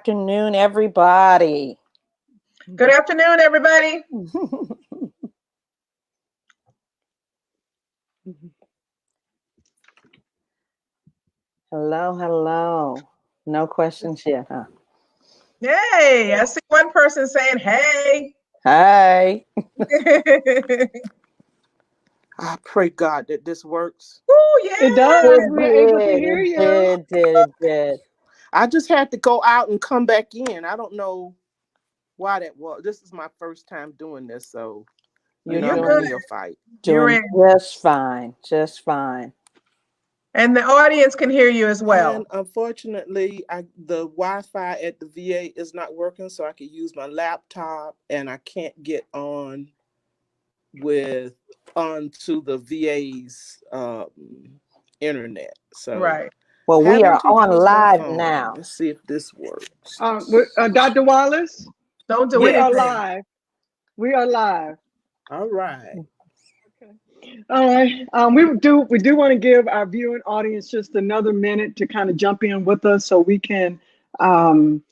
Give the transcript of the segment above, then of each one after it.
afternoon, everybody. Good afternoon, everybody. Hello, hello. No questions yet, huh? Hey, I see one person saying, hey. Hey. I pray God that this works. Oh, yeah. It does. We're able to It hear did, you. it did. I just had to go out and come back in. I don't know why that was. This is my first time doing this, so You're You're I'm a good. doing, neophyte. You're doing in. just fine, just fine. And the audience can hear you as well. And unfortunately, the Wi-Fi at the VA is not working, so I can use my laptop, and I can't get onto the VA's internet. So Right. Well, we having are to on use my live phone. now. Let's see if this works. Dr. Wallace, Don't do we are anything. live. We are live. All right. All right. We do want to give our viewing audience just another minute to kind of jump in with us, so we can um,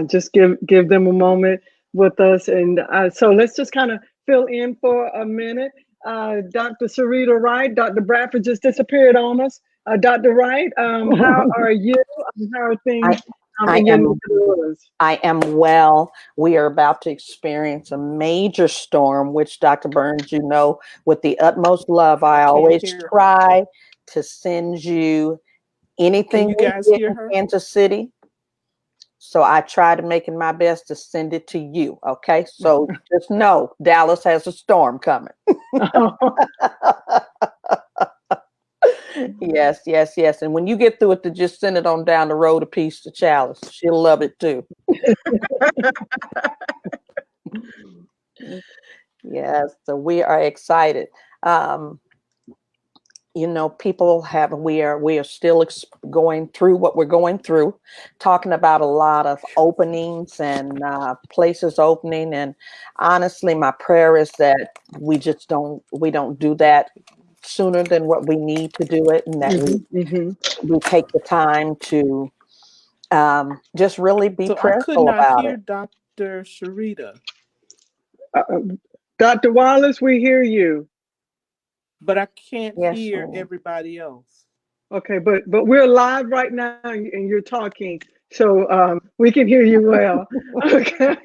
just give them a moment with us. And so let's just kind of fill in for a minute. Dr. Sarita Wright, Dr. Bradford just disappeared on us. Dr. Wright, how are you? How are things I in your am neck of the woods? I am well. We are about to experience a major storm, which Dr. Burns, you know, with the utmost love, I Can't always hear her. try to send you anything Can you we guys get hear in her? Kansas City. So I try to make my best to send it to you. Okay. So just know Dallas has a storm coming. Yes, yes, yes. And when you get through it, to just send it on down the road a piece to Chalice. She'll love it too. Yes, so we are excited. Um, we are still going through what we're going through, talking about a lot of openings and places opening. And honestly, my prayer is that we don't do that sooner than what we need to do it, and that we take the time to just really be So I could prayerful not about hear it. Dr. Sharita, Dr. Wallace, we hear you. but I can't Yes, hear ma'am. everybody else. Okay, but we're live right now, and you're talking, so we can hear you well. Okay,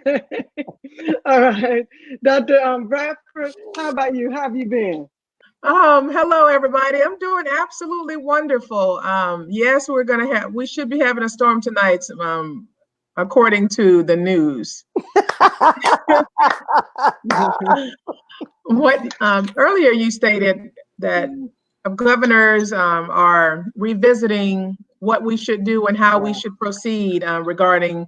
all right, Dr. Bradford, how about you? How have you been? Hello, everybody. I'm doing absolutely wonderful. Yes, we should be having a storm tonight, according to the news. What earlier you stated that governors are revisiting what we should do and how we should proceed regarding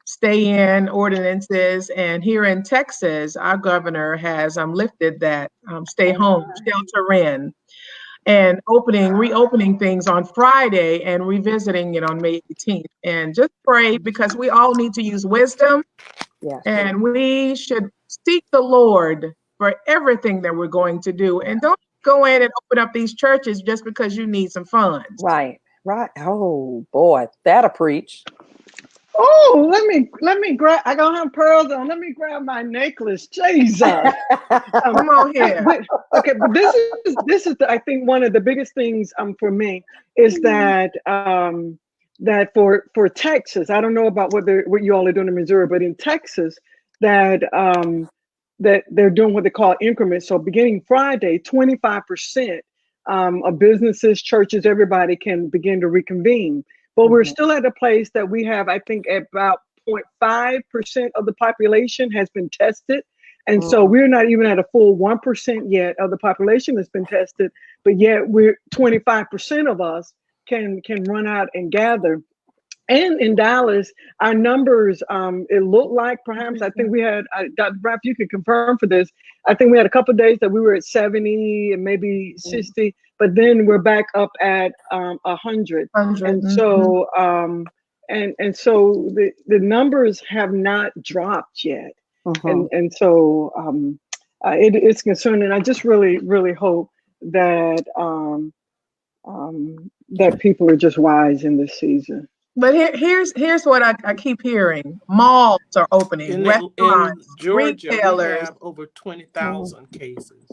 stay-in ordinances. And here in Texas, our governor has lifted that stay home, shelter in, and reopening things on Friday and revisiting it on May 18th. And just pray, because we all need to use wisdom, Yes. and we should seek the Lord for everything that we're going to do. And don't go in and open up these churches just because you need some funds. Right, right. Oh boy, that'll preach. Oh, let me grab. I don't have pearls on. Let me grab my necklace. Jesus. Come on here. Okay, but this is I think one of the biggest things for me is that for Texas, I don't know about what you all are doing in Missouri, but in Texas, that that they're doing what they call increments. So beginning Friday, 25% of businesses, churches, everybody can begin to reconvene. But we're still at a place that we have, I think, about 0.5% of the population has been tested. And so we're not even at a full 1% yet of the population that's been tested, but yet we're 25% of us can run out and gather. And in Dallas, our numbers, it looked like perhaps, I think we had, Dr. Braff, you can confirm for this. I think we had a couple of days that we were at 70 and maybe 60, but then we're back up at 100. And so, and so the numbers have not dropped yet. And so it's concerning. I just really, really hope that that people are just wise in this season. But here's what I keep hearing. Malls are opening, In restaurants, Georgia, we retailers. have over Mhm. 20,000 cases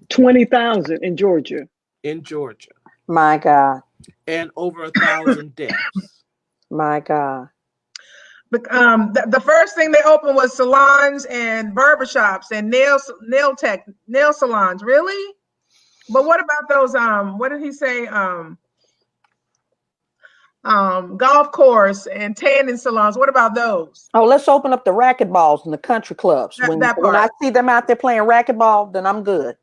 20,000 in Georgia. in Georgia My God, and over 1,000 deaths. my God. The first thing they opened was salons and barbershops and nail salons. Really? But what about those? What did he say? Golf course and tanning salons. What about those? Oh, let's open up the racquetballs in the country clubs. That When I part. see them out there playing racquetball, then I'm good.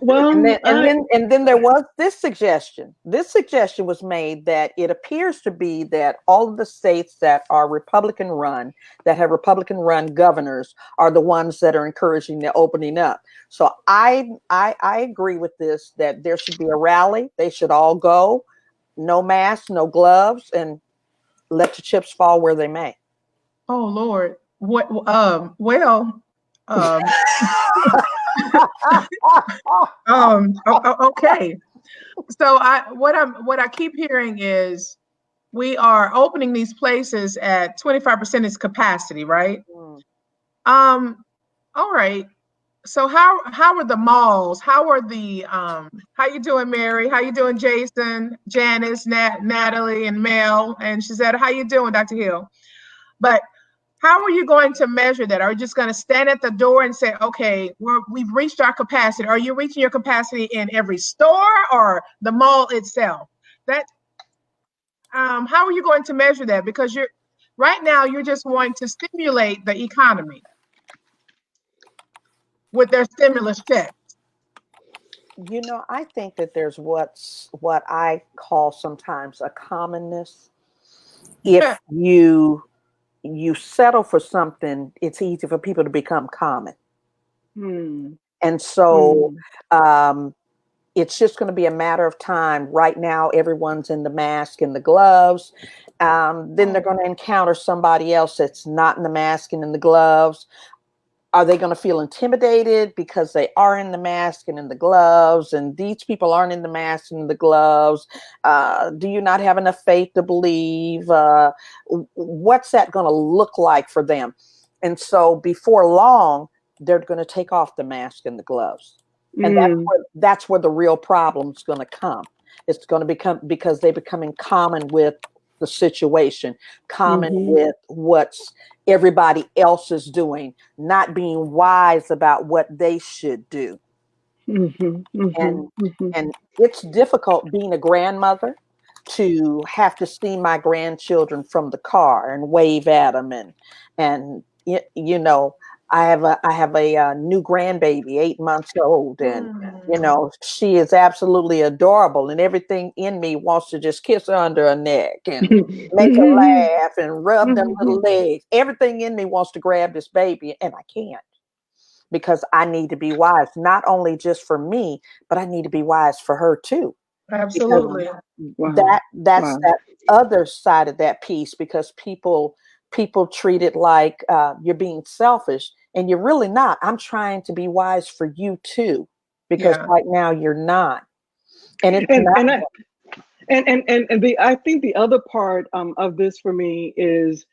Well, And then there was this suggestion. This suggestion was made that it appears to be that all of the states that are Republican run, that have Republican run governors, are the ones that are encouraging the opening up. So I agree with this, that there should be a rally. They should all go, no masks, no gloves, and let the chips fall where they may. Oh Lord. What? Well. Okay. So what I keep hearing is we are opening these places at 25% its capacity, right? Mm. All right. So how are the malls? How are the how you doing, Mary? How you doing, Jason, Janice, Natalie, and Mel, and Shazetta? How you doing, Dr. Hill? But how are you going to measure that? Are you just going to stand at the door and say, okay, we've reached our capacity? Are you reaching your capacity in every store or the mall itself? That how are you going to measure that? Because right now you're just wanting to stimulate the economy with their stimulus check. You know, I think that there's what I call sometimes a commonness. If you settle for something, it's easy for people to become common. hmm, And so hmm, it's just going to be a matter of time. Right now, everyone's in the mask and the gloves. Then they're going to encounter somebody else that's not in the mask and in the gloves. Are they going to feel intimidated because they are in the mask and in the gloves, and these people aren't in the mask and in the gloves? Do you not have enough faith to believe? What's that going to look like for them? And so before long, they're going to take off the mask and the gloves. And that's where the real problem is going to come. It's going to become, because they're becoming common with the situation, common with what's everybody else is doing, not being wise about what they should do. And it's difficult being a grandmother to have to see my grandchildren from the car and wave at them, and you know, I have a new grandbaby, 8 months old, and you know, she is absolutely adorable, and everything in me wants to just kiss her under her neck and make her laugh and rub them little legs. Everything in me wants to grab this baby, and I can't, because I need to be wise, not only just for me, but I need to be wise for her too. Absolutely. That's that other side of that piece, because people treat it like you're being selfish, and you're really not. I'm trying to be wise for you too, because right now you're not. And it's I think the other part of this for me is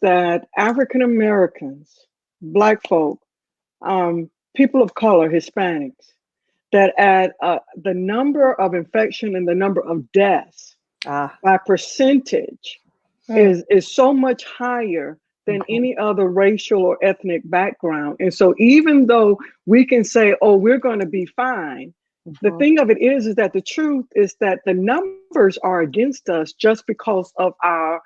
that African Americans, Black folk, people of color, Hispanics, that at the number of infection and the number of deaths by percentage is so much higher than any other racial or ethnic background. And so even though we can say, oh, we're going to be fine, the thing of it is that the truth is that the numbers are against us just because of our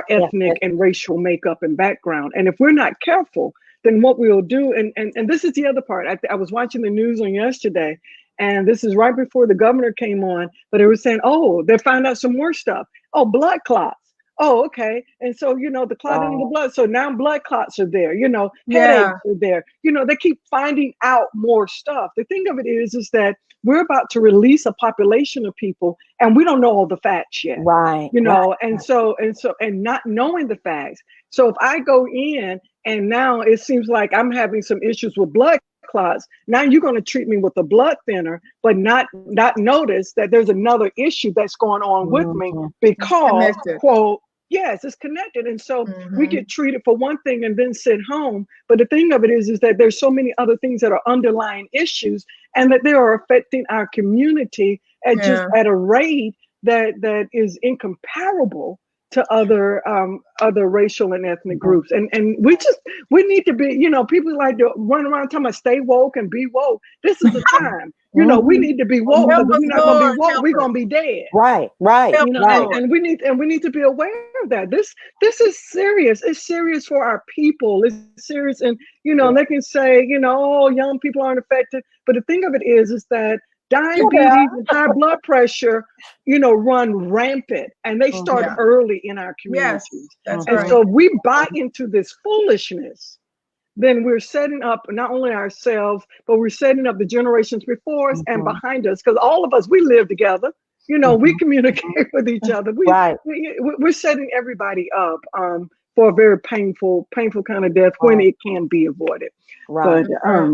ethnic and racial makeup and background. And if we're not careful, then what we'll do, and this is the other part. I was watching the news on yesterday, and this is right before the governor came on, but it was saying, oh, they found out some more stuff. Oh, blood clots. Oh, okay. And so, you know, the clotting in the blood. So now blood clots are there, you know, headaches are there. You know, they keep finding out more stuff. The thing of it is that we're about to release a population of people and we don't know all the facts yet. Right. You know, and not knowing the facts. So if I go in and now it seems like I'm having some issues with blood clots. Now you're going to treat me with a blood thinner, but not notice that there's another issue that's going on with me because, Connected. quote, yes, it's connected. And so we Mhm. get treated for one thing and then sent home. But the thing of it is that there's so many other things that are underlying issues and that they are affecting our community at just Yeah. at a rate that is incomparable to other racial and ethnic groups. And we need to be, people like to run around talking about stay woke and be woke. This is the time. We need to be woke, because Help if us, we're not gonna be Lord, woke, help we're us. gonna be dead. Right, right, Help You us, know, right. Lord. and we need to be aware of that. This is serious. It's serious for our people. It's serious, and they can say, oh, young people aren't affected, but the thing of it is that diabetes and high blood pressure, run rampant, and they start Yeah. early in our Yes, communities. that's And right. so if we buy into this foolishness, then we're setting up not only ourselves, but we're setting up the generations before us and behind us. Because all of us, we live together. We communicate with each other. Right. We're setting everybody up for a very painful kind of death when it can be avoided. Right. But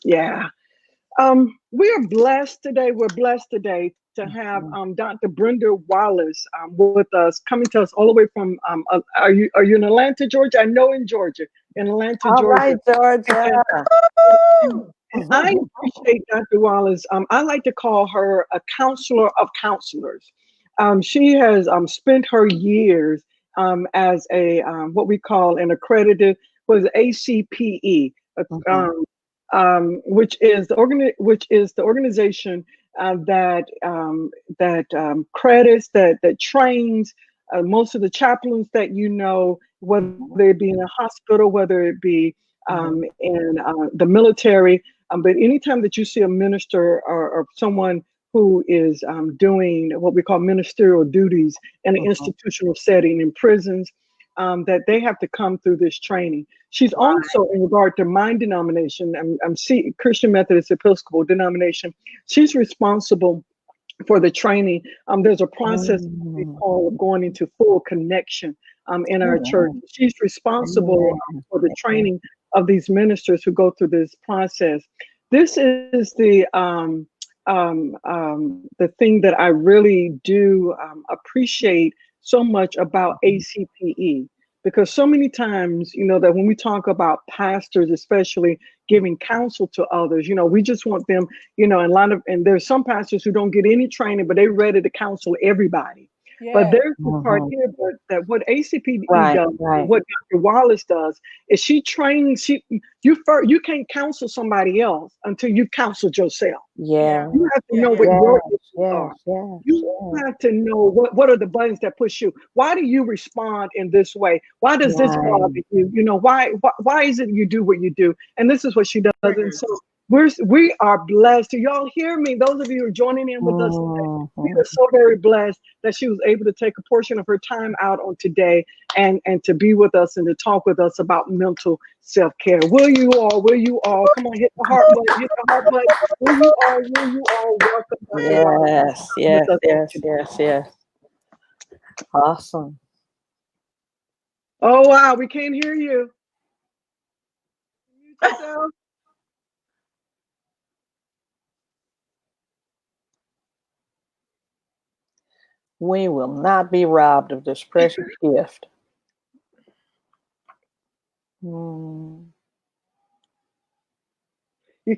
yeah. We are blessed today. We're blessed today to have Dr. Brenda Wallace with us, coming to us all the way from. Are you in Atlanta, Georgia? I know in Georgia, in Atlanta, All Georgia. right, Georgia. And I appreciate Dr. Wallace. I like to call her a counselor of counselors. She has spent her years as a what we call an accredited ACPE. Which is the organization that credits, that trains most of the chaplains that whether it be in a hospital, whether it be in the military. But anytime that you see a minister or someone who is doing what we call ministerial duties in an institutional setting in prisons, that they have to come through this training. She's also, in regard to my denomination, I'm Christian Methodist Episcopal denomination, she's responsible for the training. There's a process we call going into full connection in our church. She's responsible for the training of these ministers who go through this process. This is the thing that I really do appreciate so much about ACPE, because so many times, that when we talk about pastors, especially giving counsel to others, we just want them, and there's some pastors who don't get any training, but they're ready to counsel everybody. But there's the part here that what ACPE does, what Dr. Wallace does, is she trains you can't counsel somebody else until you've counseled yourself. Yeah. You have to know what your issues are. Yeah. You have to know what are the buttons that push you. Why do you respond in this way? Why does this bother you? Why is it you do what you do? And this is what she does. And so we are blessed. Do y'all hear me? Those of you who are joining in with us today, we are so very blessed that she was able to take a portion of her time out on today and to be with us and to talk with us about mental self-care. Will you all, come on, hit the heart button, Will you all welcome Dr. Yes. Awesome. Oh, wow, we can't hear you. Mute yourself. We will not be robbed of this precious gift. You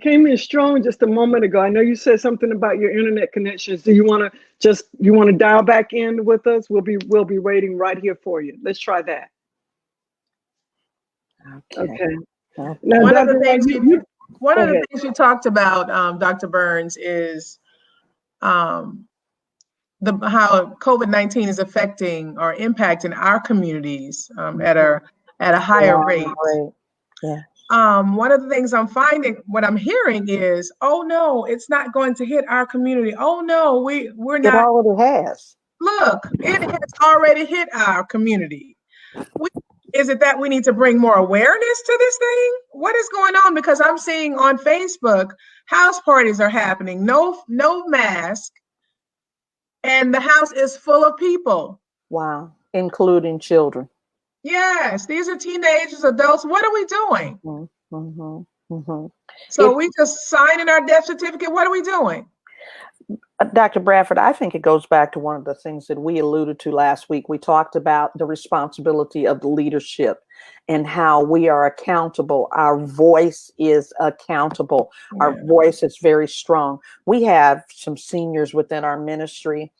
came in strong just a moment ago. I know you said something about your internet connections. Do you want to dial back in with us? We'll be waiting right here for you. Let's try that. Okay. Now, One of the things you talked about, Dr. Burns, is how COVID-19 is affecting or impacting our communities at a higher rate. Yeah. One of the things what I'm hearing is, oh no, it's not going to hit our community. Oh no, we're not. It already has. Look, it has already hit our community. Is it that we need to bring more awareness to this thing? What is going on? Because I'm seeing on Facebook, house parties are happening, no mask, and the house is full of people. Wow, including children. Yes, these are teenagers, adults. What are we doing? Mhm. So It, we just signing our death certificate. What are we doing? Dr. Bradford, I think it goes back to one of the things that we alluded to last week. We talked about the responsibility of the leadership and how we are accountable. Our voice is accountable. Our Yeah. voice is very strong. We have some seniors within our ministry,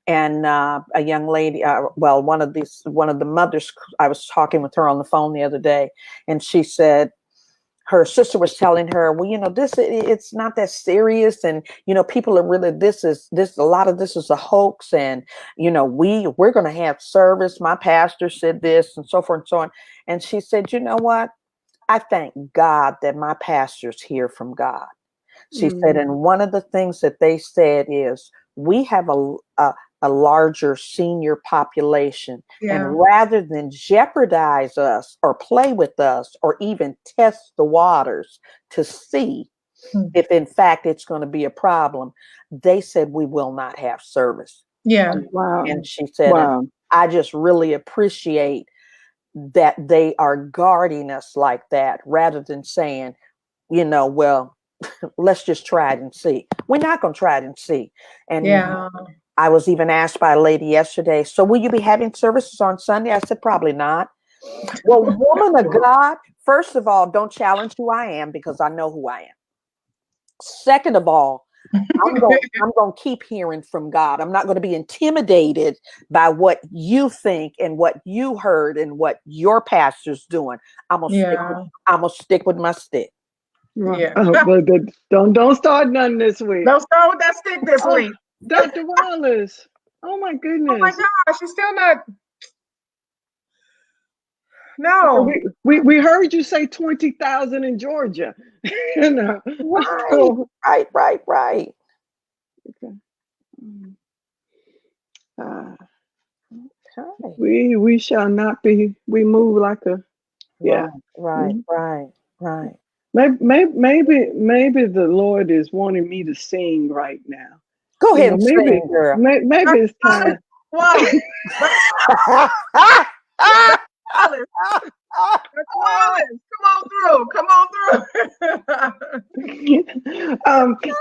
and a young lady, well, one of the mothers, I was talking with her on the phone the other day, and she said, her sister was telling her, well, it's not that serious, and people are really, this a lot of this is a hoax, and we're going to have service. My pastor said this, and so forth and so on. And she said, you know what? I thank God that my pastors hear from God. She said, Mm. and one of the things that they said is, we have a larger senior population. And Yeah. rather than jeopardize us or play with us or even test the waters to see Hmm. if in fact it's going to be a problem, they said, we will not have service. Yeah. Wow. And she said, and Wow. I just really appreciate that they are guarding us like that rather than saying, well, let's just try it and see. We're not going to try it and see. And Yeah. I was even asked by a lady yesterday, so will you be having services on Sunday? I said, probably not. Well, woman of God, first of all, don't challenge who I am because I know who I am. Second of all, I'm going to keep hearing from God. I'm not going to be intimidated by what you think and what you heard and what your pastor's doing. Yeah. I'm going to stick with my stick. Right. Yeah. But don't start none this week. Don't start with that stick this Oh, week. Dr. Wallace. Oh my Oh my goodness. gosh, she's still not. No. We heard you say 20,000 in Georgia. You know. Right, So, right. okay. Uh, Okay. we shall not be. We move like a yeah. Right. Mhm. Right. Maybe the Lord is wanting me to sing right now. Go You ahead know, and sing, girl. maybe it's time. Wallace. Wallace. Wallace. Come on through.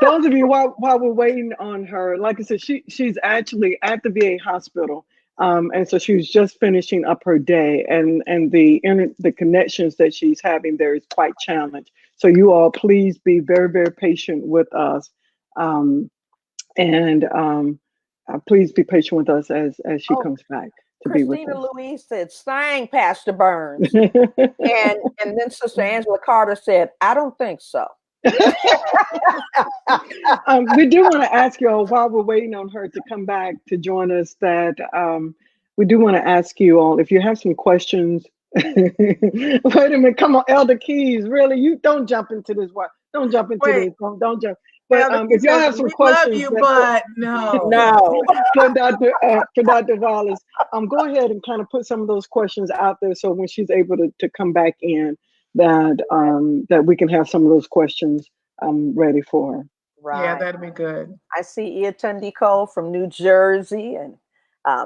Those of you while we're waiting on her, like I said, she's actually at the VA hospital, and so she was just finishing up her day, and the connections that she's having there is quite challenged. So you all please be very patient with us, and please be patient with us as she Oh, comes back to be with Christina Louise said, "Sang, Pastor Burns," us. and then Sister Angela Carter said, "I don't think so." We do want to ask you all while we're waiting on her to come back to join us that we do want to ask you all if you have some questions. Wait a minute, come on, Elder Keys, really? You don't jump into this. What? Don't jump into Wait. this. Don't jump. But Elder Key if y'all says, have some we love questions you, that but no. No. for Dr. Wallace, go ahead and kind of put some of those questions out there so when she's able to come back in, that we can have some of those questions ready for her. Yeah, Right. that'd be good. I see Itundi Cole from New Jersey, and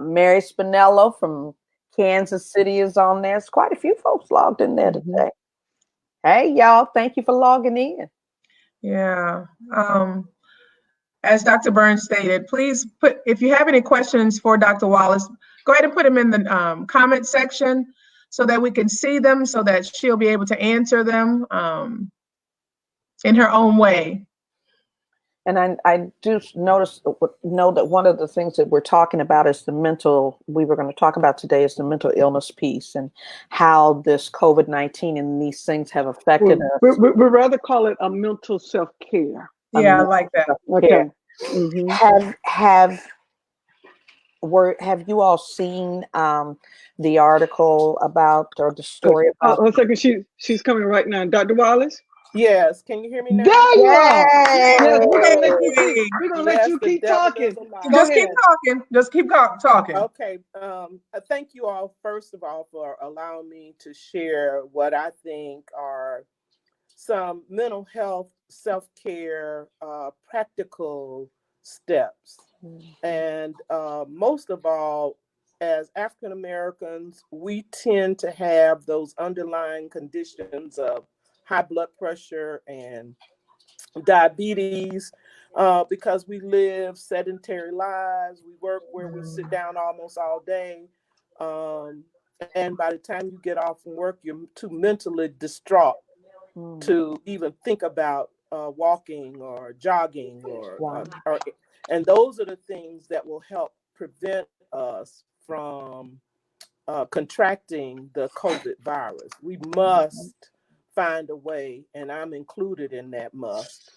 Mary Spinello from Kansas City is on there. It's quite a few folks logged in there Mhm. today. Hey, y'all, thank you for logging in. Yeah. As Dr. Burns stated, please put, if you have any questions for Dr. Wallace, go ahead and put them in the comment section so that we can see them, so that she'll be able to answer them in her own way. And I do know that one of the things that we're talking about is we were going to talk about today is the mental illness piece and how this COVID-19 and these things have affected us. We'd rather call it a mental self-care. Yeah, I like that. Okay. Mm-hmm. Have you all seen the article about, or the story about? One second, she's coming right now. Dr. Wallace? Yes, can you hear me now? There you are. Yay! Yes, we're gonna let you keep Yay! we're gonna let Yes, you the keep devil talking. is a lie. Go Just keep ahead. talking. Just keep talking. Okay. Thank you all, first of all, for allowing me to share what I think are some mental health self-care practical steps. And most of all, as African Americans, we tend to have those underlying conditions of high blood pressure and diabetes, because we live sedentary lives. We work where we sit down almost all day. And by the time you get off from work, you're too mentally distraught to even think about walking or jogging Wow. and those are the things that will help prevent us from contracting the COVID virus. We must find a way, and I'm included in that must,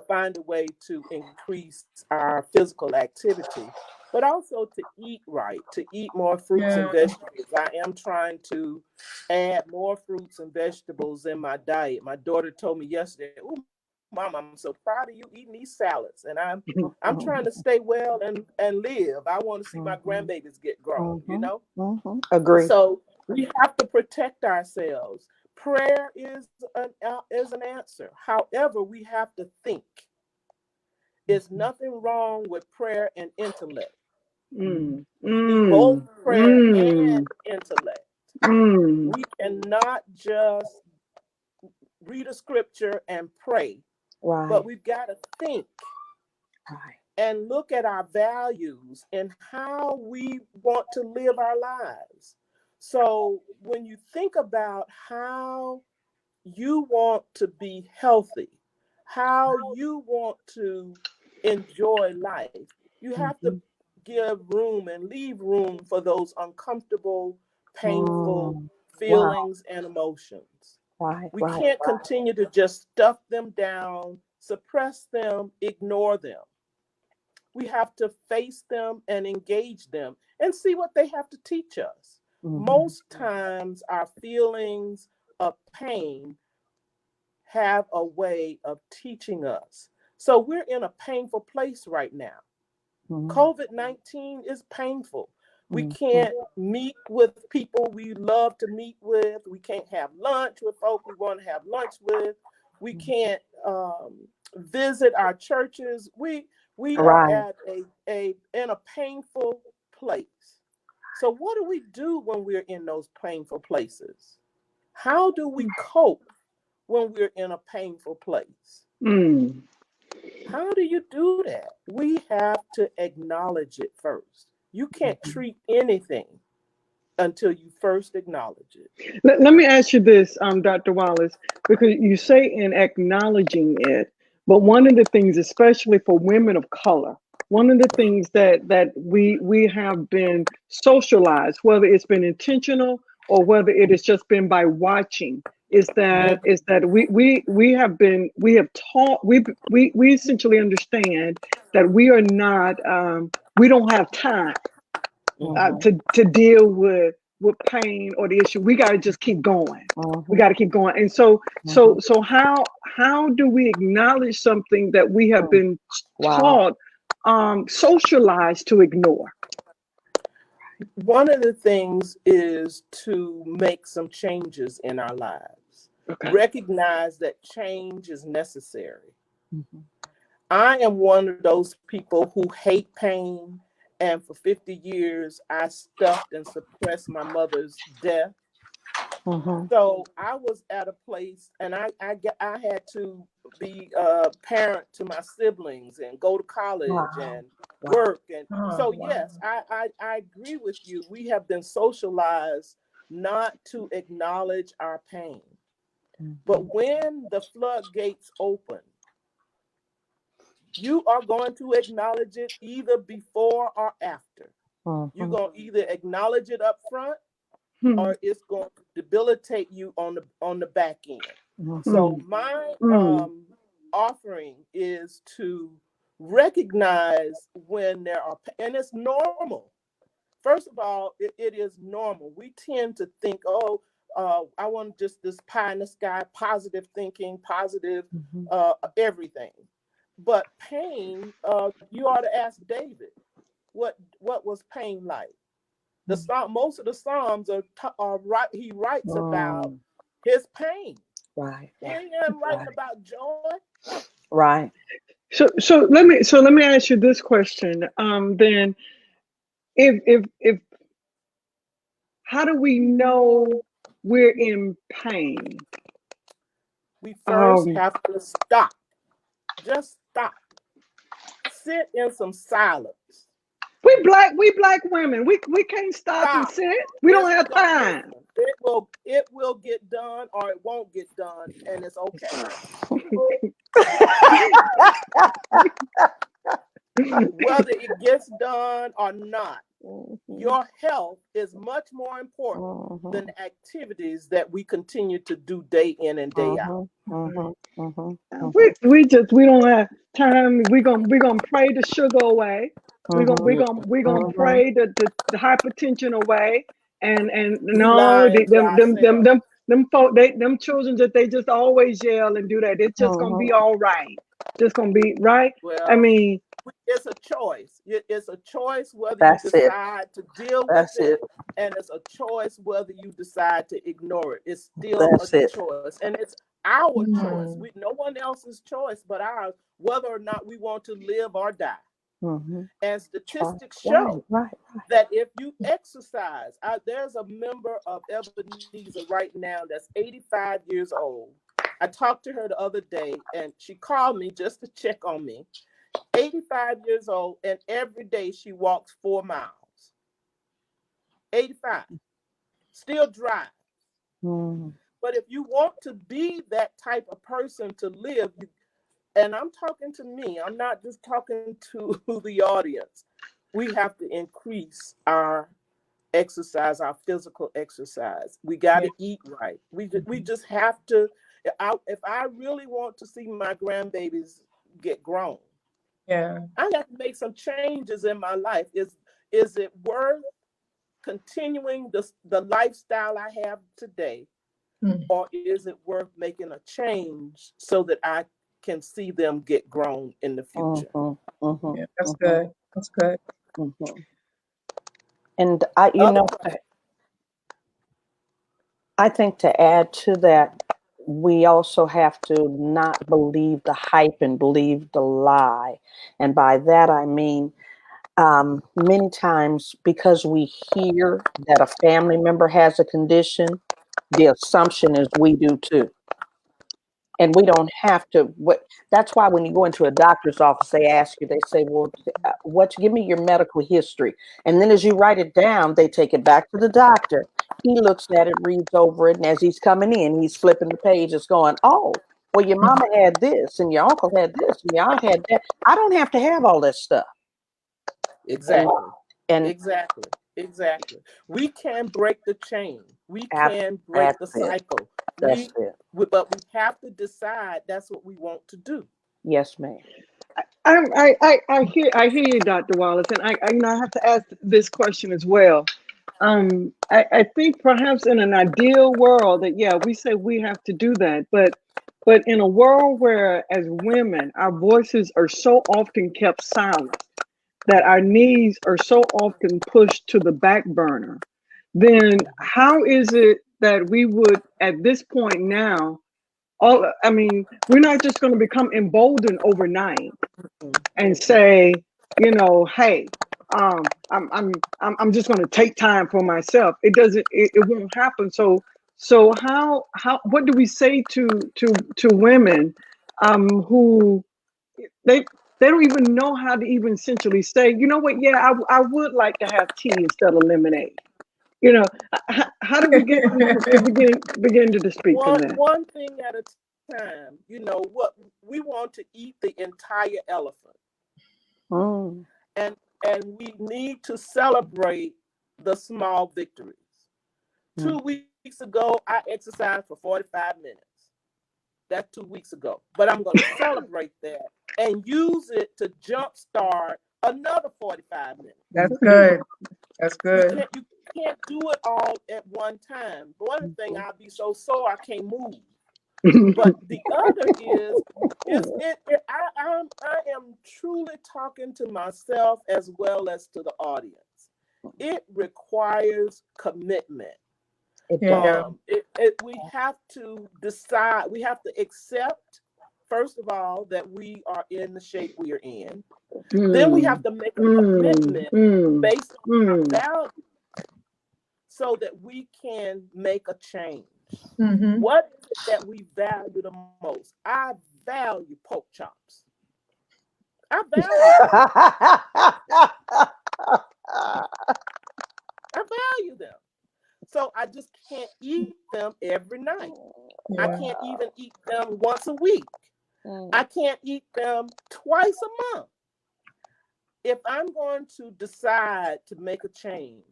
find a way to increase our physical activity, but also to eat right, to eat more fruits and vegetables. I am trying to add more fruits and vegetables in my diet. My daughter told me yesterday, "Oh, Mom, I'm so proud of you eating these salads." And I'm trying to stay well and live. I want to see my grandbabies get grown, you know? Agree. So we have to protect ourselves. Prayer is an answer. However, we have to think. There's nothing wrong with prayer and intellect. We need both prayer and intellect. We cannot just read a scripture and pray, Right. but we've got to think Right. and look at our values and how we want to live our lives. So when you think about how you want to be healthy, how you want to enjoy life, you have to give room and leave room for those uncomfortable, painful feelings and emotions. Right. We Right. can't continue to just stuff them down, suppress them, ignore them. We have to face them and engage them and see what they have to teach us. Most times, our feelings of pain have a way of teaching us. So we're in a painful place right now. COVID-19 is painful. We can't meet with people we love to meet with. We can't have lunch with folk we want to have lunch with. We can't visit our churches. We are at in a painful place. So what do we do when we're in those painful places? How do we cope when we're in a painful place? How do you do that? We have to acknowledge it first. You can't treat anything until you first acknowledge it. Let me ask you this, Dr. Wallace, because you say in acknowledging it, but one of the things, especially for women of color, one of the things that we have been socialized, whether it's been intentional or whether it has just been by watching, is that we have taught, we essentially understand that we are not we don't have time to deal with pain or the issue. We got to just keep going. We got to keep going. And so how do we acknowledge something that we have been taught, socialized to ignore? One of the things is to make some changes in our lives. Okay. Recognize that change is necessary. I am one of those people who hate pain. And for 50 years, I stuffed and suppressed my mother's death. So I was at a place, and I had to be a parent to my siblings and go to college and work. And so, yes, I agree with you. We have been socialized not to acknowledge our pain. But when the floodgates open, you are going to acknowledge it either before or after. You're going to either acknowledge it up front or it's going to debilitate you on the back end. So my offering is to recognize when there are, and it's normal. First of all, it is normal. We tend to think, I want just this pie in the sky, positive thinking, positive everything. But pain, you ought to ask David, what was pain like? Most of the Psalms are right. He writes about his pain. Right. He ain't writing about joy. Right. So let me ask you this question. Then, if how do we know we're in pain? we first Um, have to stop. Just stop. Sit in some silence. we black women. We can't stop and Stop. sit. We don't It's have go, time. listen, it will get done or it won't get done, and it's okay. Whether it gets done or not, your health is much more important than the activities that we continue to do day in and day out. We don't have time. We gonna pray the sugar away. We gonna pray the hypertension away. And We no, lying to ourselves. them folk, them children that they just always yell and do that. It's just gonna be all right. Just gonna be right. I Well, mean, it's a choice. It's a choice whether That's you it. decide to deal with That's it, it. and it's a choice whether you decide to ignore it. It's still That's a it. choice, and it's our choice. Mm. No one else's choice but ours, whether or not we want to live or die. And statistics show Right. that if you exercise, there's a member of Ebenezer right now that's 85 years old. I talked to her the other day, and she called me just to check on me. 85 years old, and every day she walks 4 miles. 85. Still drive. But if you want to be that type of person to live, and I'm talking to me, I'm not just talking to the audience. We have to increase our exercise, our physical exercise. We got to eat right. We just have to. If I really want to see my grandbabies get grown, Yeah. I have to make some changes in my life. Is it worth continuing the lifestyle I have today, or is it worth making a change so that I can see them get grown in the future? Yeah, that's good. That's good. And I think to add to that, we also have to not believe the hype and believe the lie. And by that, I mean, many times because we hear that a family member has a condition, the assumption is we do too. And we don't have to. That's why when you go into a doctor's office, they ask you, they say, well, give me your medical history. And then as you write it down, they take it back to the doctor. He looks at it, reads over it, and as he's coming in, he's flipping the page. It's going, oh, well, your mama had this, and your uncle had this, and your aunt had that. I don't have to have all this stuff. Exactly. And Exactly. We can break the chain. We can break the cycle. That's it. But we have to decide that's what we want to do. Yes, ma'am. I hear you, Dr. Wallace, and I have to ask this question as well. I think perhaps in an ideal world that we say we have to do that, but in a world where as women our voices are so often kept silent, that our needs are so often pushed to the back burner, then how is it that we would at this point now, we're not just going to become emboldened overnight and say, hey, I'm just going to take time for myself. It won't happen. So how what do we say to women who they don't even know how to even essentially say, you know what, I would like to have tea instead of lemonade. How do we begin to speak from that? One thing at a time. What we want to eat the entire elephant. And we need to celebrate the small victories. 2 weeks ago, I exercised for 45 minutes. That's 2 weeks ago. But I'm going to celebrate that and use it to jumpstart another 45 minutes. That's good. That's good. You can't do it all at one time. One thing, I'll be so sore I can't move. But the other is I am truly talking to myself as well as to the audience. It requires commitment. We have to decide, we have to accept, first of all, that we are in the shape we are in. Then we have to make a commitment based on our values so that we can make a change. What is that we value the most? I value pork chops. I value them. So I just can't eat them every night. I Yeah. can't even eat them once a week. I can't eat them twice a month. If I'm going to decide to make a change,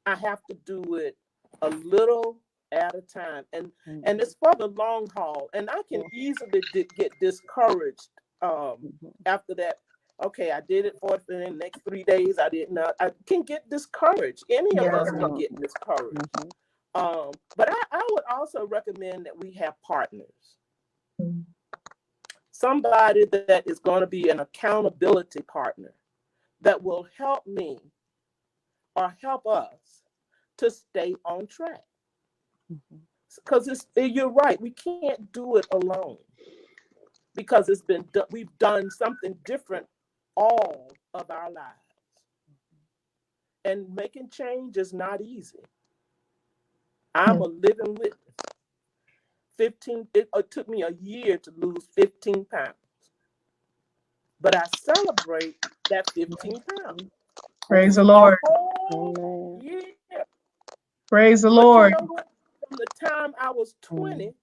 I have to do it a little at a time. And it's for the long haul. And I can easily get discouraged after that. Okay, I did it for the next 3 days. I did not. I can get discouraged. Any of us can get discouraged. But I would also recommend that we have partners. Somebody that is going to be an accountability partner that will help me or help us to stay on track. Because you're right, we can't do it alone. Because we've done something different all of our lives. And making change is not easy. I'm a living witness. It took me a year to lose 15 pounds. But I celebrate that 15 pounds. Praise the Lord. Yeah. Praise the Lord. You know what? From the time I was 20,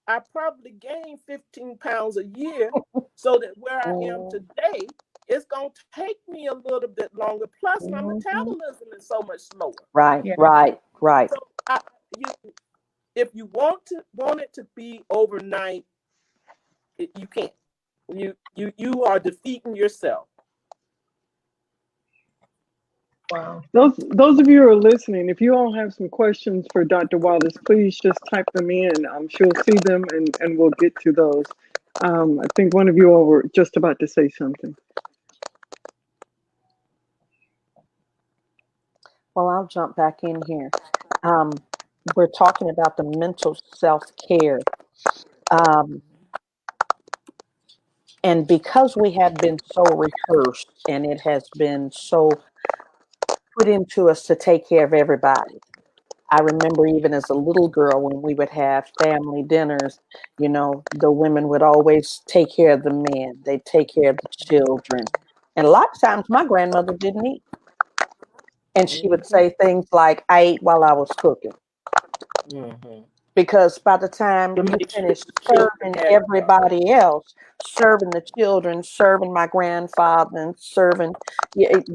I probably gained 15 pounds a year, so that where I am today, it's going to take me a little bit longer. Plus, my metabolism is so much slower. Right. So if you want it to be overnight, you can't. You are defeating yourself. Wow. Those of you who are listening, if you all have some questions for Dr. Wallace, please just type them in. She'll see them and we'll get to those. I think one of you all were just about to say something. Well, I'll jump back in here. We're talking about the mental self-care. And because we have been so rehearsed and it has been so put into us to take care of everybody. I remember even as a little girl when we would have family dinners, the women would always take care of the men. They'd take care of the children. And a lot of times my grandmother didn't eat. And she would say things like, I ate while I was cooking. Because by the time you finish serving everybody else, serving the children, serving my grandfather, and serving,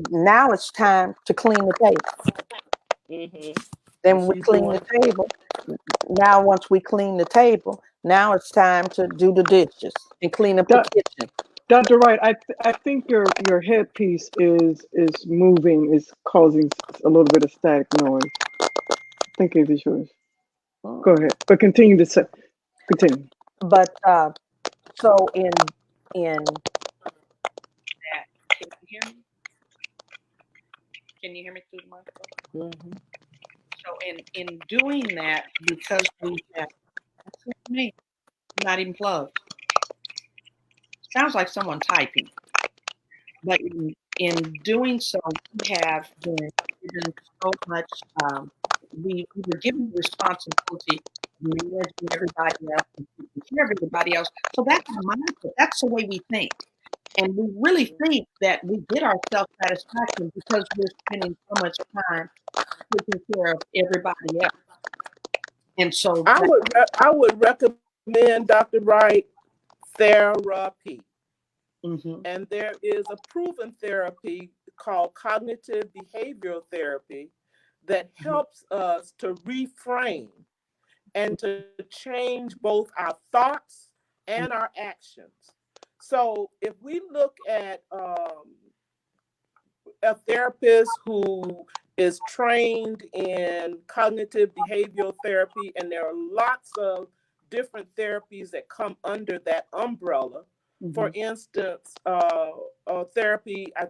now it's time to clean the table. Then we clean the table. Now, once we clean the table, now it's time to do the dishes and clean up the kitchen. Dr. Wright, I think your headpiece is moving, is causing a little bit of static noise. I think it is yours. Go ahead, but continue. But so in that, can you hear me? Can you hear me through the microphone? So in doing that, because we have, me, not even plugged. Sounds like someone typing. But in doing so, we have been given so much. We were given the responsibility of managing everybody else and taking care of everybody else. So that's our mindset. That's the way we think. And we really think that we get our self-satisfaction because we're spending so much time taking care of everybody else. And so I would recommend, Dr. Wright, therapy. And there is a proven therapy called cognitive behavioral therapy that helps us to reframe and to change both our thoughts and our actions. So if we look at a therapist who is trained in cognitive behavioral therapy, and there are lots of different therapies that come under that umbrella. For instance, a therapy I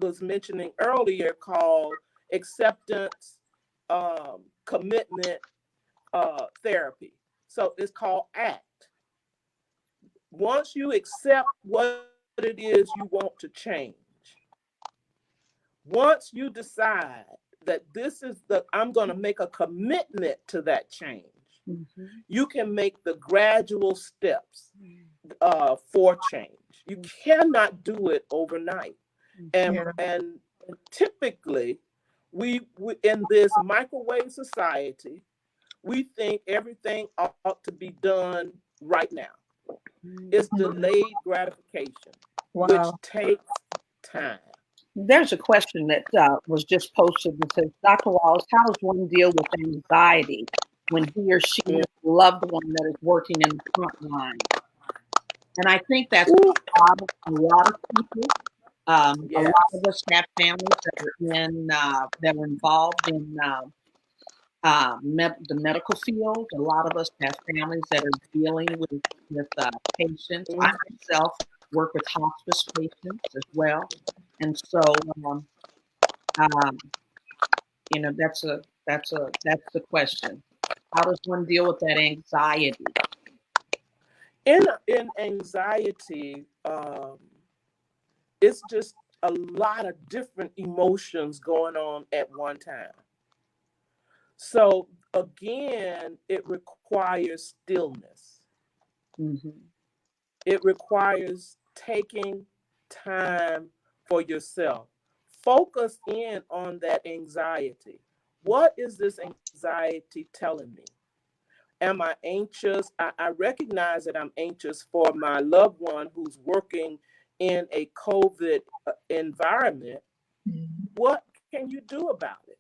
was mentioning earlier called acceptance commitment therapy. So it's called ACT. Once you accept what it is you want to change, once you decide that I'm going to make a commitment to that change, You can make the gradual steps for change. You cannot do it overnight. And typically, we in this microwave society, we think everything ought to be done right now. It's delayed gratification, which takes time. There's a question that was just posted that says, Dr. Wallace, how does one deal with anxiety when he or she is a loved one that is working in the front line? And I think that's a lot of people. A lot of us have families that are involved in the medical field. A lot of us have families that are dealing with patients. I myself work with hospice patients as well, and so that's the question. How does one deal with that anxiety? In anxiety, it's just a lot of different emotions going on at one time. So again, it requires stillness. It requires taking time for yourself. Focus in on that anxiety. What is this anxiety telling me? Am I anxious? I recognize that I'm anxious for my loved one who's working in a COVID environment. What can you do about it?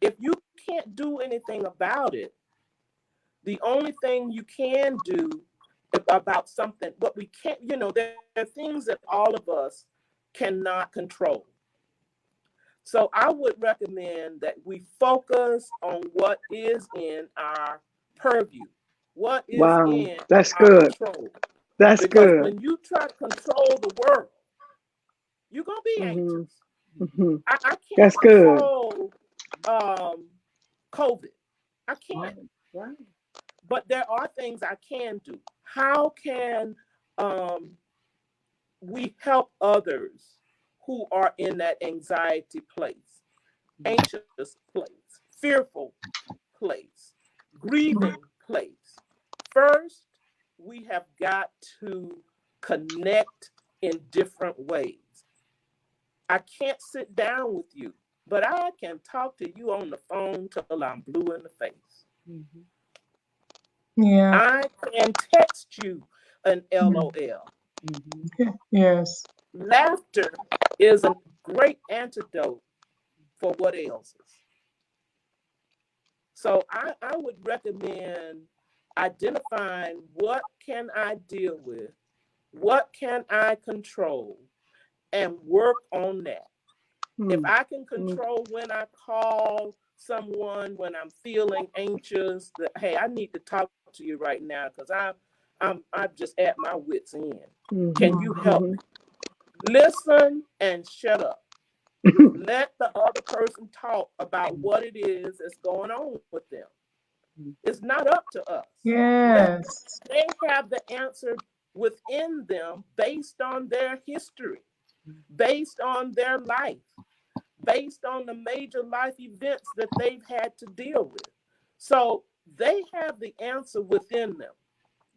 If you can't do anything about it, the only thing you can do about something, what we can't, there are things that all of us cannot control. So I would recommend that we focus on what is in our purview, what is in that's our good. control. That's because good. when you try to control the world, you're going to be anxious. I can't That's good. control COVID. I can't. Right. But there are things I can do. How can we help others who are in that anxiety place, anxious place, fearful place, grieving place? First, we have got to connect in different ways. I can't sit down with you, but I can talk to you on the phone till I'm blue in the face. I can text you an LOL. Yes. Laughter is a great antidote for what ails us. So I would recommend identifying what can I deal with, what can I control, and work on that. If I can control when I call someone when I'm feeling anxious, that hey, I need to talk to you right now because I'm just at my wit's end. Can you help me? Listen and shut up. Let the other person talk about what it is that's going on with them. It's not up to us. Yes. They have the answer within them based on their history, based on their life, based on the major life events that they've had to deal with. So they have the answer within them.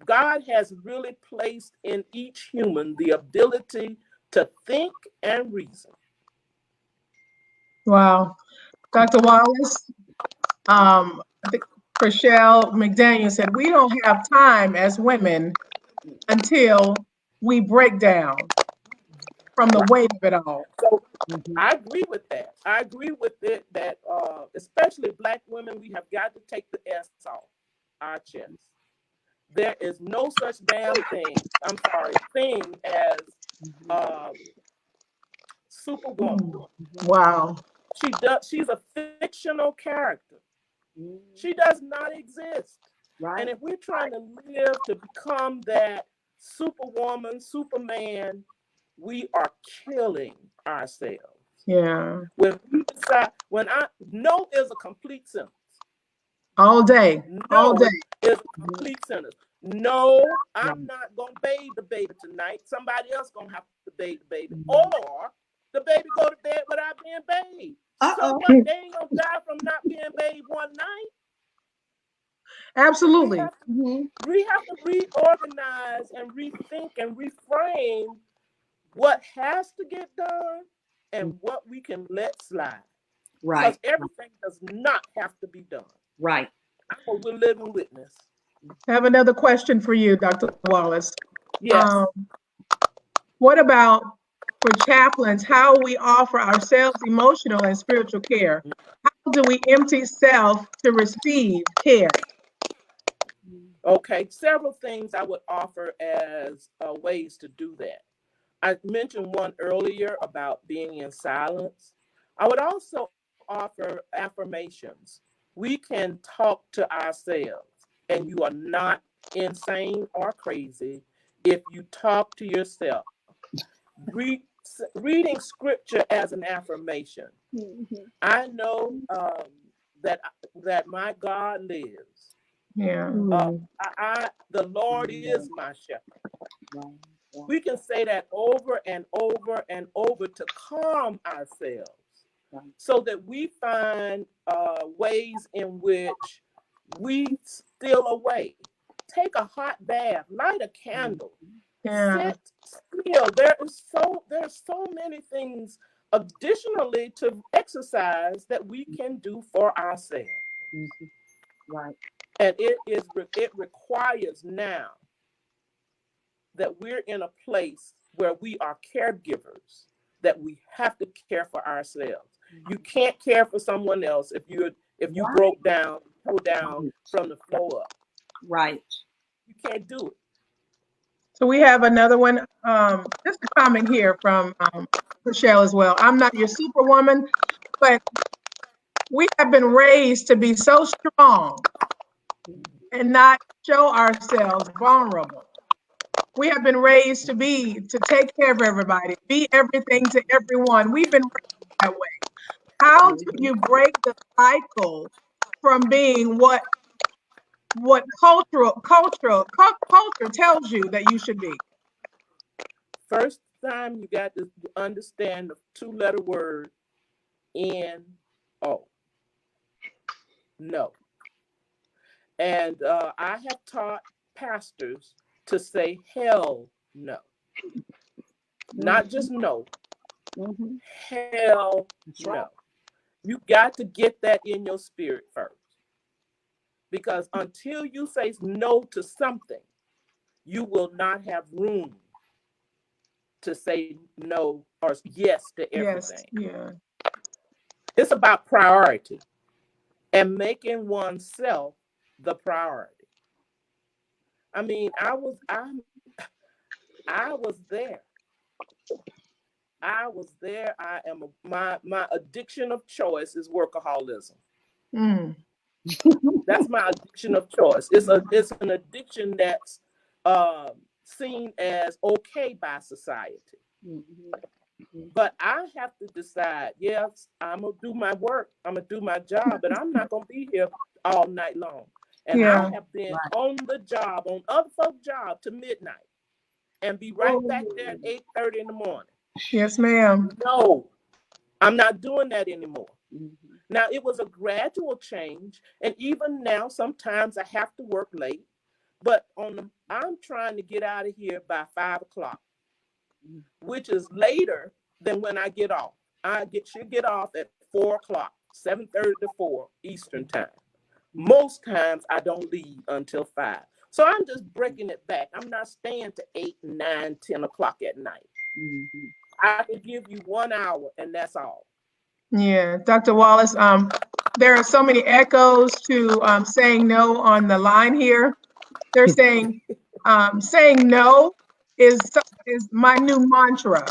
God has really placed in each human the ability to think and reason. Wow. Dr. Wallace, I think Chriselle McDaniel said, we don't have time as women until we break down from the weight of it all. So I agree with that. I agree with it that especially Black women, we have got to take the S off our chest. There is no such thing as Superwoman. Wow. She's a fictional character. She does not exist. Right. And if we're trying to live to become that Superwoman, Superman, we are killing ourselves. Yeah. When we decide, no is a complete sentence. All day. No All day. is a complete sentence. No, I'm not gonna bathe the baby tonight. Somebody else gonna have to bathe the baby, or the baby go to bed without being bathed. So what? They ain't gonna die from not being bathed one night. Absolutely. We have to reorganize and rethink and reframe what has to get done and what we can let slide. Right. Because everything does not have to be done. Right. I'm a living witness. I have another question for you, Dr. Wallace. Yes. What about for chaplains, how we offer ourselves emotional and spiritual care? How do we empty self to receive care? Okay, several things I would offer as ways to do that. I mentioned one earlier about being in silence. I would also offer affirmations. We can talk to ourselves, and you are not insane or crazy if you talk to yourself. Reading scripture as an affirmation. I know that my God lives. Yeah. The Lord is my shepherd. We can say that over and over and over to calm ourselves so that we find ways in which we steal away. Take a hot bath, light a candle, Yeah. sit still. There's so many things additionally to exercise that we can do for ourselves. Right. And it requires now that we're in a place where we are caregivers, that we have to care for ourselves. You can't care for someone else if you broke down, go down from the floor up. Right. You can't do it. So we have another one. Just a comment here from Michelle as well. I'm not your superwoman, but we have been raised to be so strong and not show ourselves vulnerable. We have been raised to take care of everybody, be everything to everyone. We've been raised that way. How do you break the cycle from being what culture tells you that you should be? First time you got to understand the two-letter word N-O. No. And I have taught pastors to say hell no. Not just no. Hell no. You got to get that in your spirit first. Because until you say no to something, you will not have room to say no or yes to everything. Yes. Yeah. It's about priority and making oneself the priority. I mean, I was there. I was there. I am my addiction of choice is workaholism. Mm. That's my addiction of choice. It's an addiction that's seen as okay by society. But I have to decide, yes, I'm going to do my work. I'm going to do my job, but I'm not going to be here all night long. And Yeah. I have been on the job, on other folks' job to midnight and be right back there at 8:30 in the morning. Yes, ma'am. No, I'm not doing that anymore. Now, it was a gradual change. And even now, sometimes I have to work late. But I'm trying to get out of here by 5 o'clock, which is later than when I get off. Should get off at 4 o'clock, 7:30 to 4 Eastern time. Most times I don't leave until 5. So I'm just breaking it back. I'm not staying to 8, 9, 10 o'clock at night. I can give you 1 hour and that's all. Yeah, Dr. Wallace, there are so many echoes to saying no on the line here. They're saying no is my new mantra.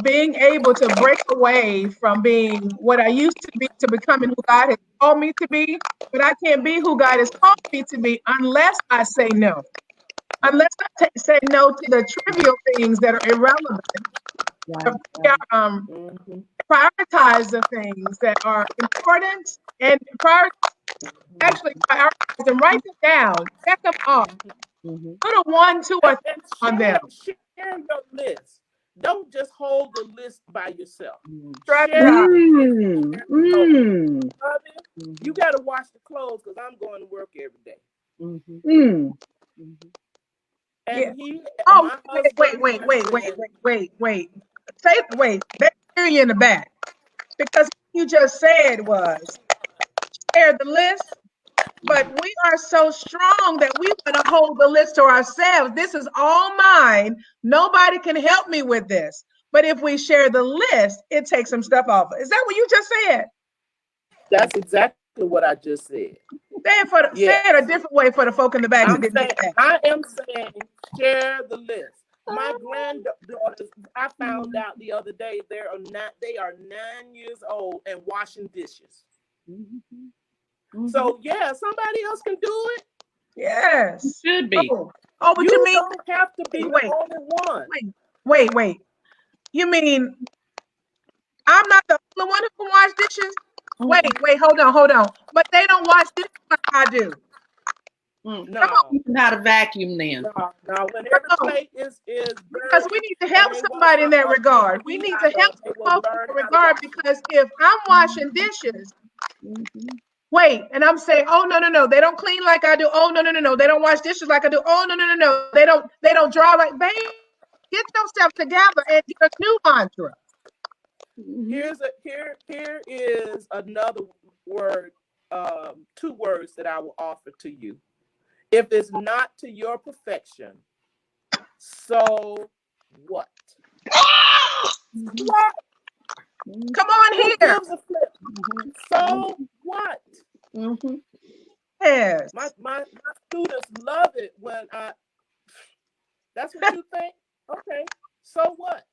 Being able to break away from being what I used to be to becoming who God has called me to be, but I can't be who God has called me to be unless I say no. Unless I say no to the trivial things that are irrelevant. Prioritize the things that are important and prioritize them, write them down, check them off, put a 1, 2, or 3 on them. Share your list. Don't just hold the list by yourself. Stretch it Share out. it. Hubby, Mhm. you got to wash the clothes because I'm going to work every day. Mhm. Mm. Mhm. And Yeah. he, Oh, my wait. They hear you in the back. Because what you just said was share the list, but we are so strong that we want to hold the list to ourselves. This is all mine. Nobody can help me with this. But if we share the list, it takes some stuff off. Is that what you just said? That's exactly what I just said. Say it a different way for the folk in the back that didn't get that. I am saying share the list. My granddaughters, I found out the other day, they are 9 years old and washing dishes. Mhm. So yeah, somebody else can do it. Yes. Should be. Oh, but You you mean don't have to be the only one. wait. You mean I'm not the only one who can wash dishes? Wait, hold on. But they don't wash dishes like I do. Mm. No, Come on. You know how to vacuum then. no. When every plate is Because we dirty, need to help somebody in that regard. We need to help they will folks in learn that how to regard wash. because if I'm washing dishes, Mhm. wait, and I'm saying, oh no, they don't clean like I do. Oh no, they don't wash dishes like I do. Oh no, they don't dry like. Babe, get yourself together and get a new mantra. Mhm. Here is another word, 2 words that I will offer to you. If it's not to your perfection, so what? What? Come on Who here. gives a flip? Mhm. So what? Mhm. Yes. My students love it when that's what you think? Okay, so what?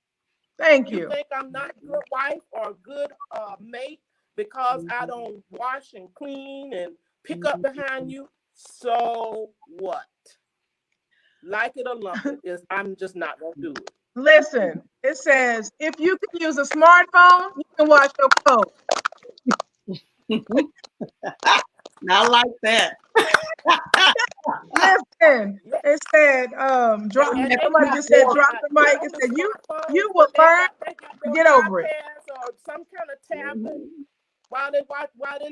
Thank You you. think I'm not a good wife or a good mate because I don't wash and clean and pick up behind you? So what? Like it or lump it, I'm just not gonna do it. Listen, it says if you can use a smartphone, you can wash your clothes. Not like that. Listen, it said, drop. And they Somebody got just said, drop not, the not mic. It only said, you smartphones, will but learn they got to those get over it. iPads or some kind of tablet. While they're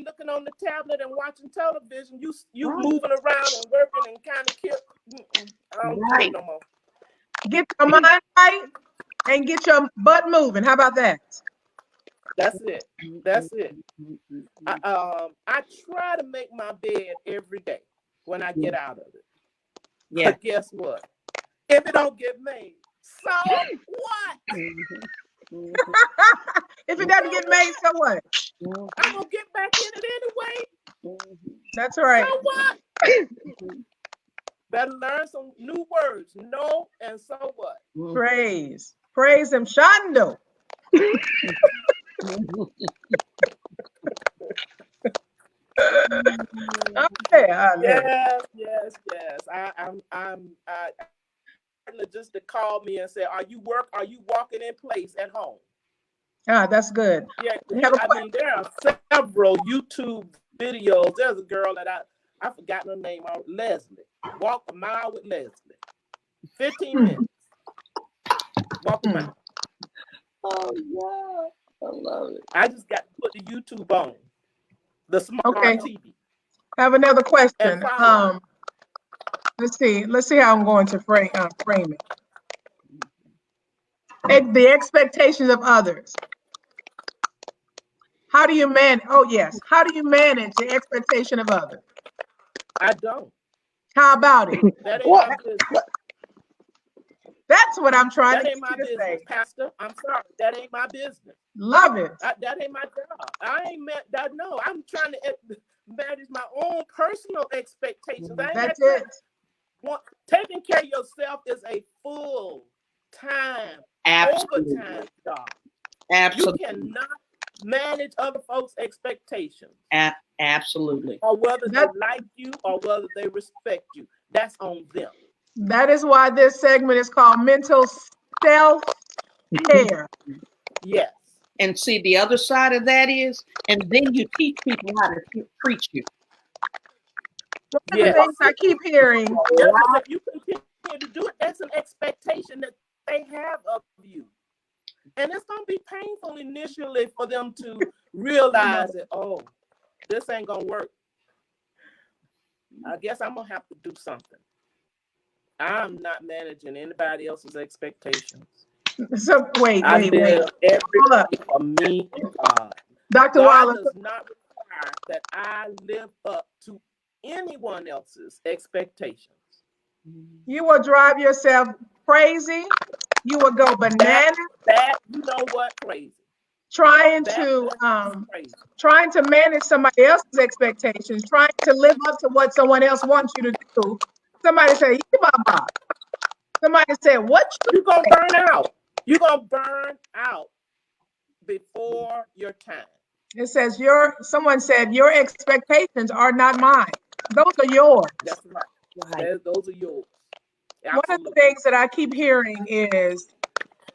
looking on the tablet and watching television, you Right. moving around and working and kind of kill. I don't do Right. it no more. Get your mind right and get your butt moving. How about that? That's it. That's it. I try to make my bed every day when I get out of it. Yeah. But guess what? If it don't get made, so what? Mhm. If it doesn't get made, so what? I'm gonna get back in it anyway. That's right. So what? Better learn some new words. No and so what? Praise him, Shando. Yes. I just to call me and say, "Are you walking in place at home?" That's good. Yeah, We have a I mean, there are several YouTube videos. There's a girl that I forgot her name. Leslie. Walk a mile with Leslie. 15 minutes. Walk a mile. Oh yeah, I love it. I just got to put the YouTube on the smart Okay. TV. I have another And question. follow. Let's see how I'm going to frame it. The expectations of others. How do you manage? Oh yes. How do you manage the expectation of others? I don't. How about it? That ain't my business. That's what I'm trying That to ain't get my you to business, say. Pastor. I'm sorry. That ain't my business. Love it. That ain't my job. I ain't met that. No, I'm trying to manage my own personal expectations. I ain't That's got it. taking care of yourself is a full-time, Absolutely. overtime job. Absolutely. You cannot manage other folks' expectations. Absolutely. Or whether they like you or whether they respect you. That's on them. That is why this segment is called Mental Self-Care. Yes. And see, the other side of that is, and then you teach people how to treat you. One of the things I keep hearing. Yeah, because if you continue to do it, that's an expectation that they have of you. And it's going to be painful initially for them to realize that, oh, this ain't going to work. I guess I'm going to have to do something. I'm not managing anybody else's expectations. So wait. I live Hold up. every for me and God. Dr. God Wallace, does not require that I live up to anyone else's expectations. you will drive yourself crazy. You will go bananas That you know what, crazy. trying That to is crazy. trying to manage somebody else's expectations, trying to live up to what someone else wants you to do. Somebody say, "Baba." Somebody said, "What you You're gonna burn out. You're gonna burn out before your time. It says someone said your expectations are not mine. Those are yours." That's right. Right. Those are yours. One of the Absolutely. things that I keep hearing is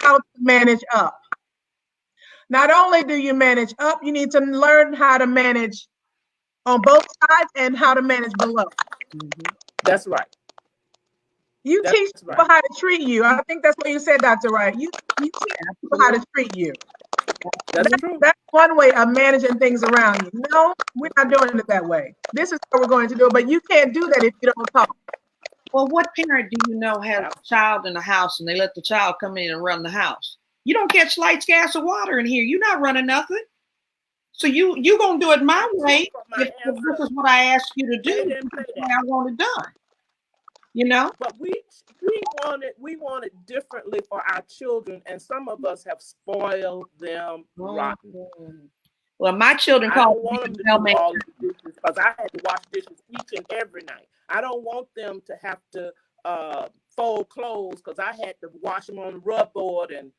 how to manage up. Not only do you manage up, you need to learn how to manage on both sides and how to manage below. That's right. You That's teach people right. how to treat you. I think that's what you said, Dr. Wright. You teach people how to treat you. That's true. That's one way of managing things around you. No, we're not doing it that way. This is how we're going to do it, but you can't do that if you don't talk. Well, what parent do you know has a child in the house and they let the child come in and run the house? You don't catch lights, gas, or water in here. You're not running nothing. So you gonna do it my way. If this is what I ask you to do, this is the way I want it done. You know? But we want it differently for our children, and some of us have spoiled them rotten. Well, my children I call don't want them to me do all of the dishes because I had to wash dishes each and every night. I don't want them to have to fold clothes because I had to wash them on the rub board and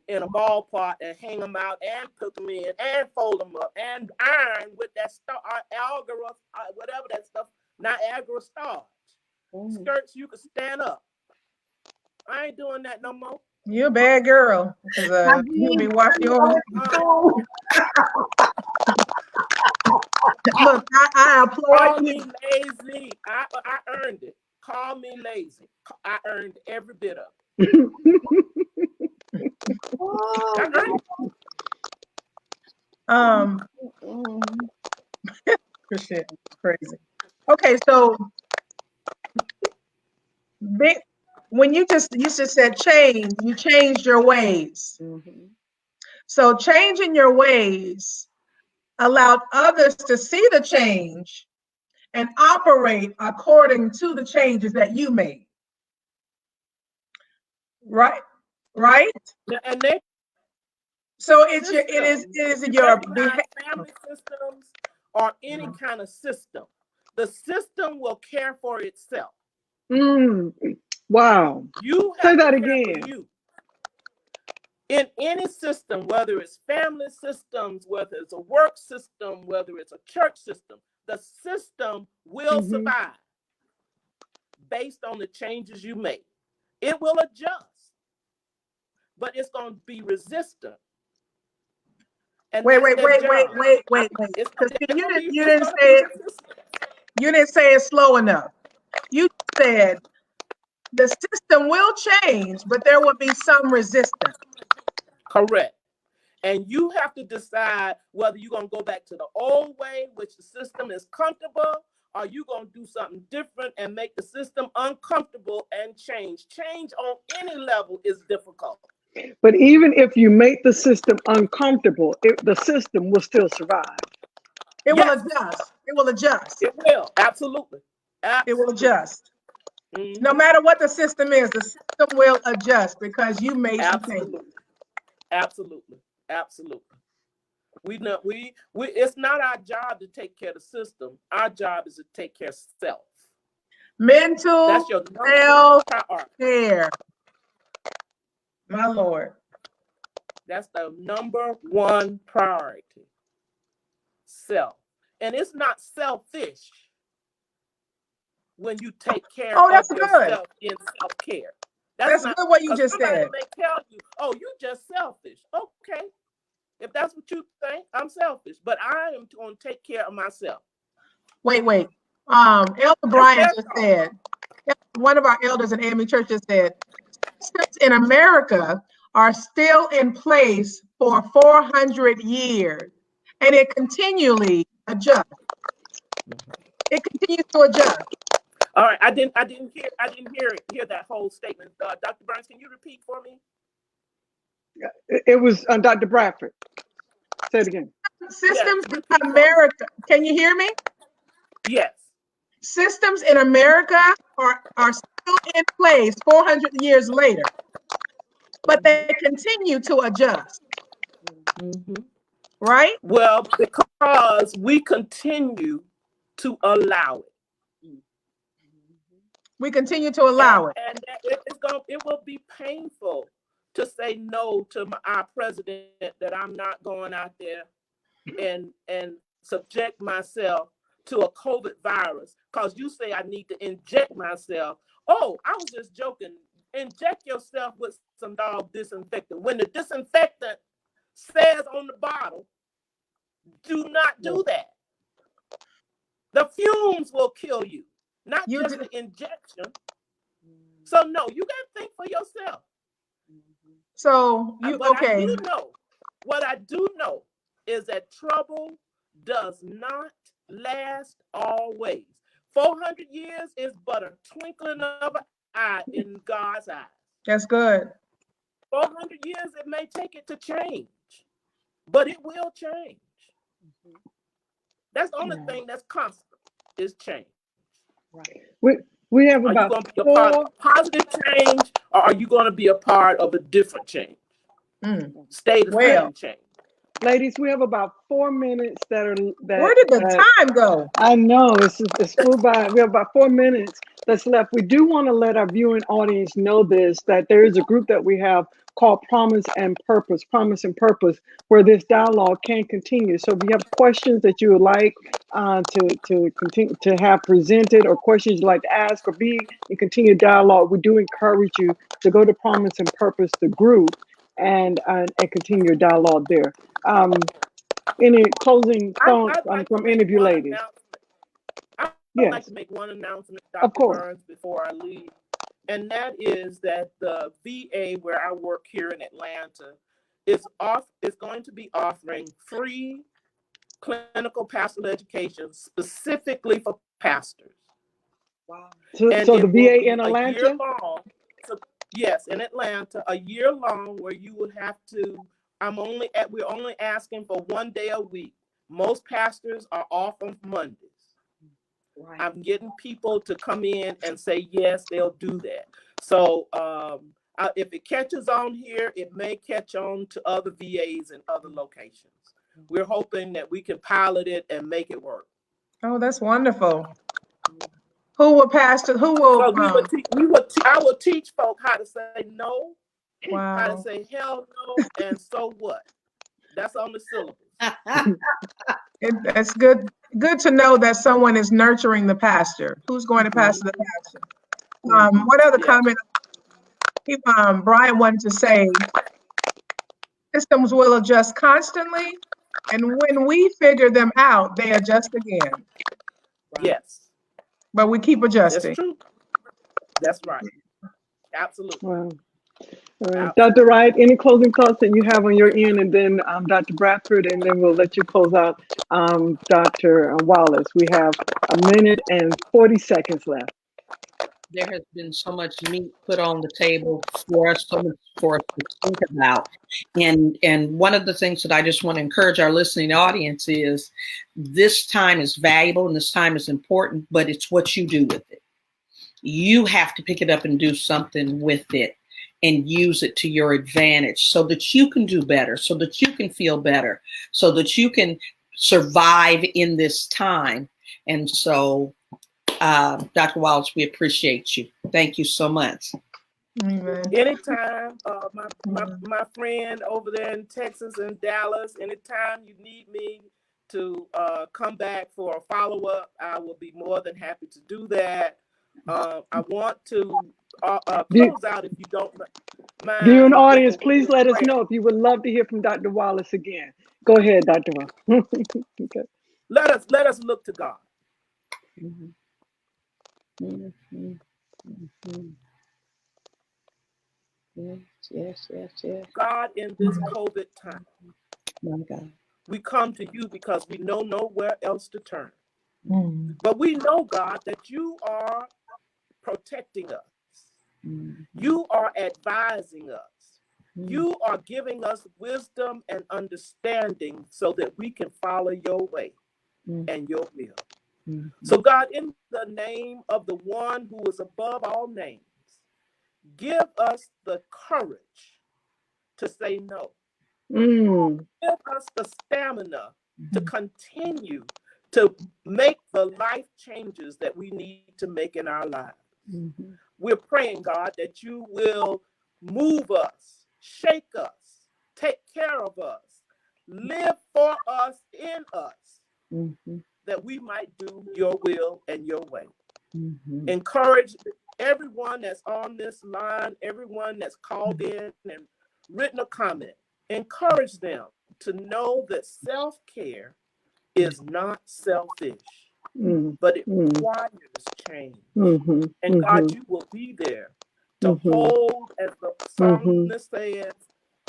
in a ball pot and hang them out and cook them in and fold them up and iron with that Niagara, whatever that stuff, Niagara starch. Skirts you could stand up. I ain't doing that no more. You're a bad girl. You be washing your own. Look, I applaud Call you. me lazy. I earned it. Call me lazy. I earned every bit of it. Shit, crazy. Okay, so when you just said change, you changed your ways. So changing your ways allowed others to see the change and operate according to the changes that you made. Right? And they So it is your family systems or any kind of system. The system will care for itself. Wow. You say have that to care again. for you. In any system, whether it's family systems, whether it's a work system, whether it's a church system, the system will survive based on the changes you make. It will adjust, but it's going to be resistant. And wait. Because you didn't say it slow enough. You said the system will change, but there will be some resistance. Correct. And you have to decide whether you're going to go back to the old way, which the system is comfortable, or you're going to do something different and make the system uncomfortable and change. Change on any level is difficult. But even if you make the system uncomfortable, the system will still survive. It will adjust. It will adjust. It will. Absolutely. It will adjust. No matter what the system is, the system will adjust because you made some changes. Absolutely. It's not our job to take care of the system. Our job is to take care of self. Mental That's your self-care. My Lord. That's the number one priority. Self. And it's not selfish when you take care of yourself in self-care. That's good what you just said. Somebody may tell you, oh, you just selfish. Okay. If that's what you think, I'm selfish. But I am going to take care of myself. Wait. Elder Brian just said, one of our elders in AME Church just said, systems in America are still in place for 400 years, and it continually adjusts. It continues to adjust. All right, I didn't hear that whole statement. Dr. Burns, can you repeat for me? It was Dr. Bradford. Say it again. Systems Yes, in America, can you hear me? Yes. Systems in America are still in place 400 years later, but they continue to adjust, right? Well, because we continue to allow it. We continue to allow it. And it will be painful to say no to our president that I'm not going out there and subject myself to a COVID virus because you say I need to inject myself. Oh, I was just joking. Inject yourself with some dog disinfectant. When the disinfectant says on the bottle, do not do that. The fumes will kill you, not just the injection. So no, you got to think for yourself. So okay. What I do know is that trouble does not last always. 400 years is but a twinkling of an eye in God's eyes. That's good. 400 years, it may take it to change, but it will change. That's the only thing that's constant is change. Right. We have are about you going to be a part of positive change, or are you going to be a part of a different change? Stay the same change. Ladies, we have about 4 minutes where did the time go? I know it's flew by. We have about 4 minutes that's left. We do want to let our viewing audience know this, that there is a group that we have called Promise and Purpose, where this dialogue can continue. So if you have questions that you would like to continue to have presented, or questions you'd like to ask, or be in continued dialogue, we do encourage you to go to Promise and Purpose, the group, and continue your dialogue there. Any closing thoughts from any of you ladies? I'd like to make one announcement, Dr. Burns, before I leave, and that is that the VA where I work here in Atlanta is going to be offering free clinical pastoral education specifically for pastors. Wow! So the VA in Atlanta? Yes, in Atlanta, a year long, where you would have to. We're only asking for 1 day a week. Most pastors are off on Mondays. Right. I'm getting people to come in and say yes, they'll do that. So if it catches on here, it may catch on to other VAs and other locations. We're hoping that we can pilot it and make it work. Oh, that's wonderful. Who will pastor? Who will? I will teach folk how to say no. Wow. How to say hell no, and so what? That's on the syllabus. That's good. Good to know that someone is nurturing the pastor. Who's going to pastor the pastor? What other comment? Brian wanted to say, systems will adjust constantly, and when we figure them out, they adjust again. Yes. But we keep adjusting. That's true. That's right. Absolutely. Wow. All right. Dr. Wright, any closing thoughts that you have on your end, and then Dr. Bradford, and then we'll let you close out, Dr. Wallace. We have 1 minute and 40 seconds left. There has been so much meat put on the table for us, so much for us to think about. And one of the things that I just want to encourage our listening audience is this time is valuable and this time is important, but it's what you do with it. You have to pick it up and do something with it and use it to your advantage so that you can do better, so that you can feel better, so that you can survive in this time. And so, Dr. Wallace, we appreciate you. Thank you so much. Anytime, my friend over there in Texas and Dallas, anytime you need me to come back for a follow-up, I will be more than happy to do that. I want to close out, if you don't mind. Viewing audience, please let us know if you would love to hear from Dr. Wallace again. Go ahead, Dr. Wallace. Okay. Let us look to God. Yes. God, in this COVID time, My God. we come to you because we know nowhere else to turn. Mm. But we know, God, that you are protecting us. You are advising us. You are giving us wisdom and understanding so that we can follow your way and your will. So, God, in the name of the one who is above all names, give us the courage to say no. Give us the stamina to continue to make the life changes that we need to make in our lives. We're praying, God, that you will move us, shake us, take care of us, live for us, in us, that we might do your will and your way. Encourage everyone that's on this line, everyone that's called in and written a comment. Encourage them to know that self-care is not selfish, but it requires change. And God, you will be there to hold, as the psalmist says,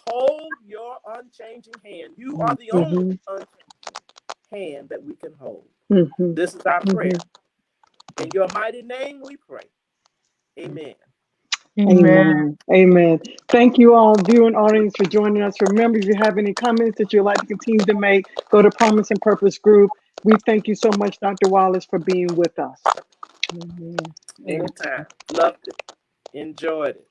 hold your unchanging hand. You are the only unchanging hand that we can hold. This is our prayer. In your mighty name we pray. Amen. Amen. Thank you all, viewing audience, for joining us. Remember, if you have any comments that you'd like to continue to make, go to Promise and Purpose Group. We thank you so much, Dr. Wallace, for being with us. Anytime. Loved it. Enjoyed it.